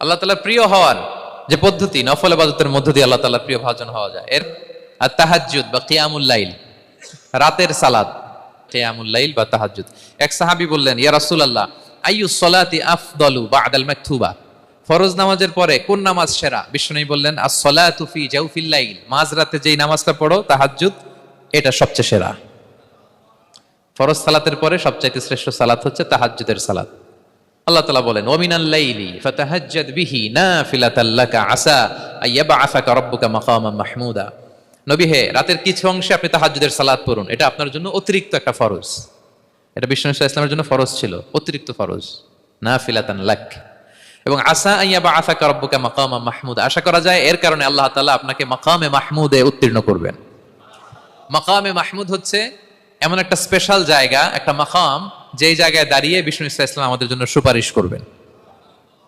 আল্লাহ তাআলা প্রিয় হওয়ার যে পদ্ধতি, নফল ইবাদতের মধ্য দিয়ে আল্লাহ তাআলার প্রিয় ভাজন হওয়া যায়। এর আর তাহাজ্জুদ বা কিয়ামুল লাইল, রাতের সালাত, কিয়ামুল লাইল বা তাহাজ্জুদ। এক সাহাবী বললেন, ইয়া রাসূলুল্লাহ, আইয়ুস সালাতি আফদালু বা'দাল মাকতুবা, ফরজ নামাজের পরে কোন নামাজ সেরা? বিশ্বনবী বললেন, আস-সালাতু ফি জাওফিল লাইল, মাঝরাতে যেই নামাজটা পড়ো তাহাজ্জুদ, এটা সবচেয়ে সেরা। ফরজ সালাতের পরে সবচাইতে শ্রেষ্ঠ সালাত হচ্ছে তাহাজ্জুদের সালাত। আল্লাহ তাআলা বলেন, ওয়ামিনাল লাইলি ফাতাহাজ্জাদ বিহি নাফিলাতাল লাকা আসা আইয়াবআসাকা রাব্বুকা মাকামান মাহমুদা। নবী হে, রাতের কিছু অংশে আপনি তাহাজ্জুদের সালাত পড়ুন, এটা আপনার জন্য অতিরিক্ত একটা ফরজ। এটা বিষ্ণু সাল্লাল্লাহু আলাইহি ওয়াসাল্লামের জন্য ফরজ ছিল, অতিরিক্ত ফরজ, নাফিলাতান লাক। এবং আসা আইয়াবআসাকা রাব্বুকা মাকামান মাহমুদা, আশা করা যায় এর কারণে আল্লাহ তাআলা আপনাকে মাকামে মাহমুদে উত্তীর্ণ করবেন। মাকামে মাহমুদ হচ্ছে এমন একটা স্পেশাল জায়গা, একটা মাকাম, যেই জায়গায় দাঁড়িয়ে বিষ্ণু ইসা ইসলাম আমাদের জন্য সুপারিশ করবেন।